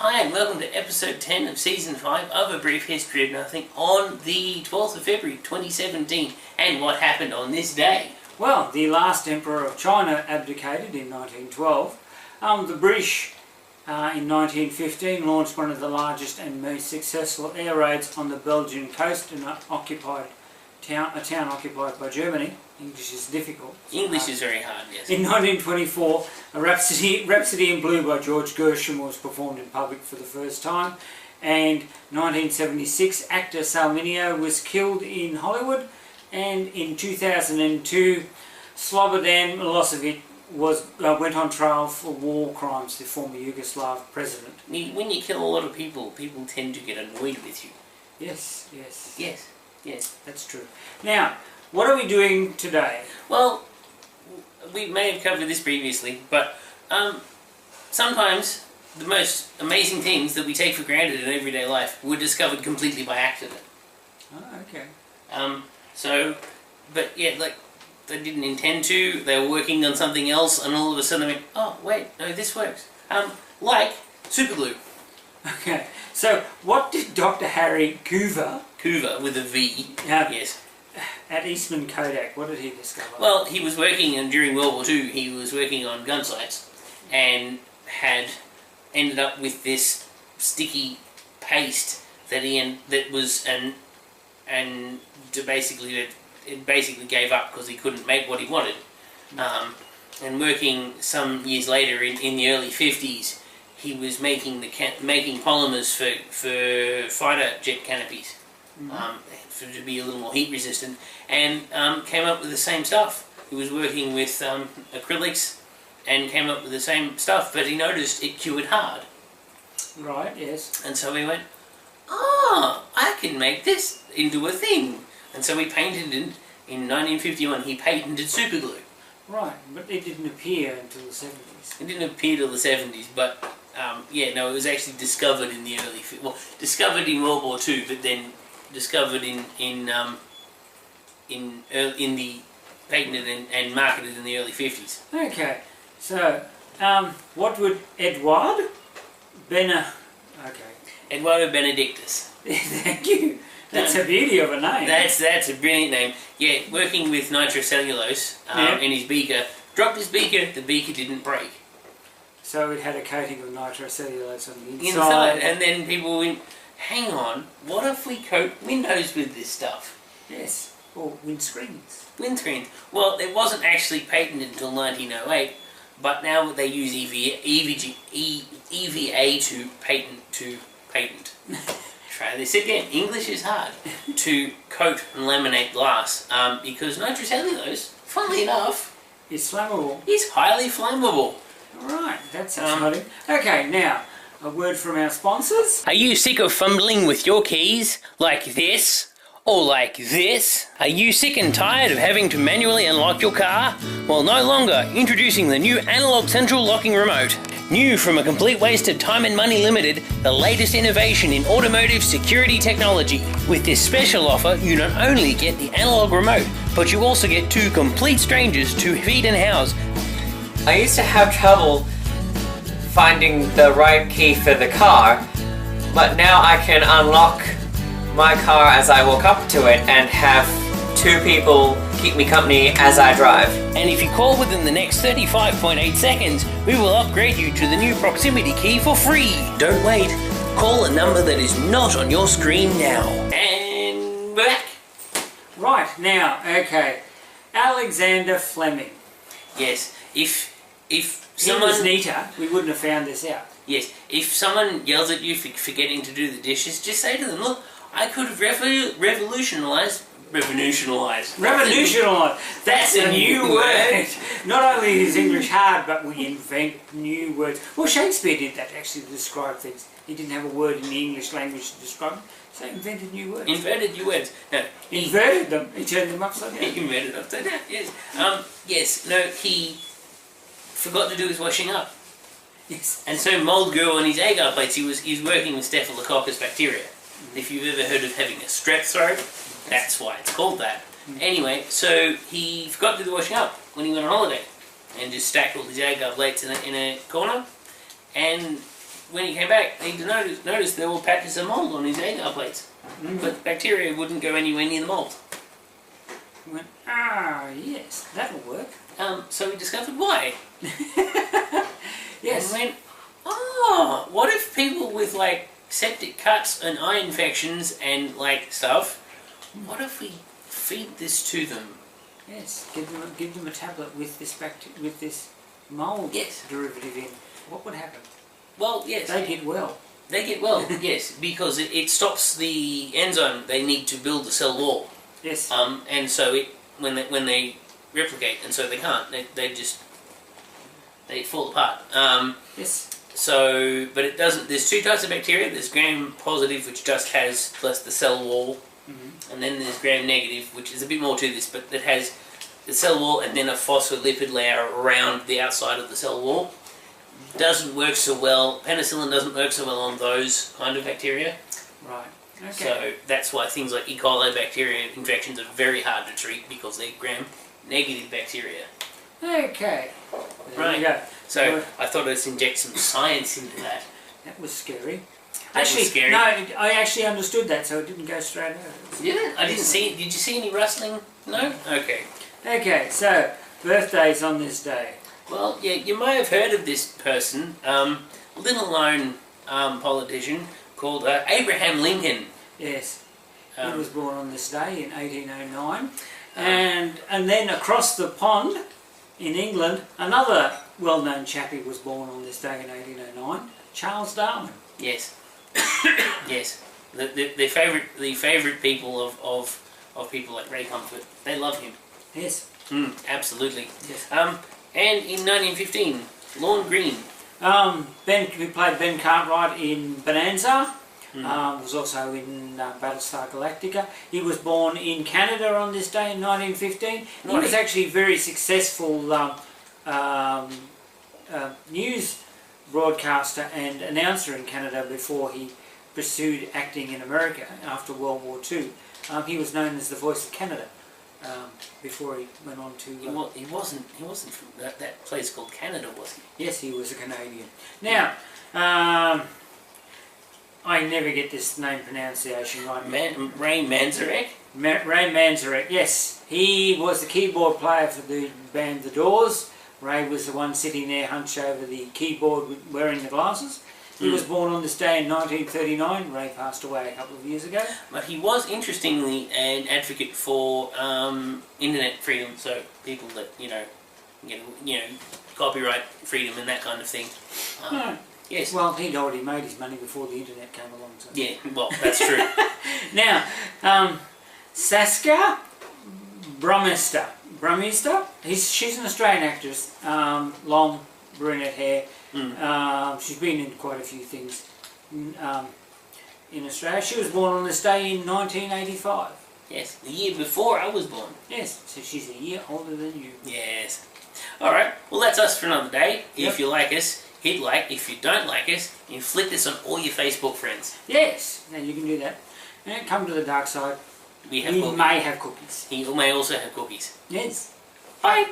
Hi and welcome to episode 10 of season 5 of A Brief History of Nothing on the 12th of February 2017. And what happened on this day? Well, the last emperor of China abdicated in 1912. The British in 1915 launched one of the largest and most successful air raids on the Belgian coast in a town occupied by Germany. English is difficult. English is very hard, yes. In 1924, a Rhapsody in Blue by George Gershwin was performed in public for the first time. And 1976, actor Salminio was killed in Hollywood. And in 2002, Slobodan Milosevic went on trial for war crimes, the former Yugoslav president. When you kill a lot of people, people tend to get annoyed with you. Yes. Yes, that's true. Now, what are we doing today? Well, we may have covered this previously, but sometimes the most amazing things that we take for granted in everyday life were discovered completely by accident. Oh, okay. But yeah, like, they didn't intend to, they were working on something else, and all of a sudden they went, oh, wait, no, this works. Like superglue. Okay, so what did Dr. Harry Coover with a V, yes. At Eastman Kodak, what did he discover? Well, he was working, and during World War II, he was working on gun sights, and had ended up with this sticky paste that it basically gave up because he couldn't make what he wanted. And working some years later, in the early 50s, he was making polymers for fighter jet canopies, to be a little more heat resistant, and came up with the same stuff. He was working with acrylics and came up with the same stuff, but he noticed it cured hard. Right, yes. And so he went, I can make this into a thing. And so he patented it in 1951. He patented superglue. Right, but it didn't appear until the 70s. It didn't appear till the 70s, but it was actually discovered in the discovered in World War II, but then discovered in the patented and marketed in the early 50s. Okay, so what would Eduardo Benedictus. Thank you. That's a beauty of a name. That's a brilliant name. Yeah, working with nitrocellulose in his beaker, dropped his beaker, the beaker didn't break. So it had a coating of nitrocellulose on the inside. And then people went, hang on, what if we coat windows with this stuff? Yes, or windscreens. Windscreens. Well, it wasn't actually patented until 1908, but now they use EVA to patent. Try this again. English is hard. To coat and laminate glass, because nitrocellulose, funnily enough, is flammable. Is highly flammable. Right, that's exciting. Okay, now, a word from our sponsors. Are you sick of fumbling with your keys? Like this? Or like this? Are you sick and tired of having to manually unlock your car? Well, no longer. Introducing the new analog central locking remote. New from a complete waste of time and money limited, the latest innovation in automotive security technology. With this special offer, you not only get the analog remote, but you also get two complete strangers to feed and house. I used to have trouble finding the right key for the car, but now I can unlock my car as I walk up to it and have two people keep me company as I drive. And if you call within the next 35.8 seconds, we will upgrade you to the new proximity key for free. Don't wait. Call a number that is not on your screen now. And we're back. Right, now, okay. Alexander Fleming. Yes, if someone was neater, we wouldn't have found this out. Yes, if someone yells at you for forgetting to do the dishes, just say to them, look, I could have revolutionized. That's a new word. Not only is English hard, but we invent new words. Well, Shakespeare did that actually to describe things. He didn't have a word in the English language to describe them, so he invented new words. Invented new words. No, inverted them. He turned them upside down. He invented them upside down, yes. He forgot to do his washing up. Yes. And so mould grew on his agar plates. He was working with Staphylococcus bacteria. If you've ever heard of having a strep throat, that's why it's called that. Anyway, so he forgot to do the washing up when he went on holiday, and just stacked all his agar plates in a corner, and when he came back, he noticed there were patches of mould on his agar plates. But bacteria wouldn't go anywhere near the mould. He went, yes, that'll work. So we discovered why. Yes. And went, what if people with like septic cuts and eye infections and like stuff, what if we feed this to them? Yes, give them a tablet with this mould derivative in. What would happen? Well, yes. They get well. They get well, yes, because it stops the enzyme they need to build the cell wall. Yes. And so when they replicate, and so they can't. They fall apart. Yes. So, but it doesn't. There's two types of bacteria. There's gram-positive, which just has plus the cell wall, and then there's gram-negative, which is a bit more to this, but that has the cell wall and then a phospholipid layer around the outside of the cell wall. Doesn't work so well. Penicillin doesn't work so well on those kind of bacteria. Right. Okay. So that's why things like E. coli bacteria infections are very hard to treat because they're gram-negative bacteria. Okay. There Right. we go. So I thought I'd inject some science into that. That was scary. That was scary. No, I actually understood that, so it didn't go straight out. Yeah, I didn't see. Did you see any rustling? No. Okay. Okay, so birthdays on this day. Well, yeah, you may have heard of this person, little known politician called Abraham Lincoln. Yes. He was born on this day in 1809. And then across the pond in England, another well-known chappie was born on this day in 1809, Charles Darwin. Yes. Yes. The favourite people of people like Ray Comfort. They love him. Yes. Absolutely. Yes. And in 1915, Lorne Greene. Who played Ben Cartwright in Bonanza, was also in Battlestar Galactica. He was born in Canada on this day in 1915. He was actually a very successful news broadcaster and announcer in Canada before he pursued acting in America after World War II. He was known as the Voice of Canada before he went on to... He wasn't from that place called Canada, was he? Yes, he was a Canadian. Now, I never get this name pronunciation right. Ray Manzarek? Ray Manzarek, yes. He was the keyboard player for the band The Doors. Ray was the one sitting there hunched over the keyboard wearing the glasses. He was born on this day in 1939. Ray passed away a couple of years ago. But he was, interestingly, an advocate for internet freedom, so people that, copyright freedom and that kind of thing. Yes. Well, he'd already made his money before the internet came along. So. Yeah, well, that's true. Now, Saskia Bromester. She's an Australian actress. Long brunette hair. She's been in quite a few things in Australia. She was born on this day in 1985. Yes, the year before I was born. Yes, so she's a year older than you. Yes. Alright, well that's us for another day. Yep. If you like us, hit like. If you don't like us, inflict us on all your Facebook friends. Yes, now you can do that. And come to the dark side. We may have cookies. He may also have cookies. Yes. Bye.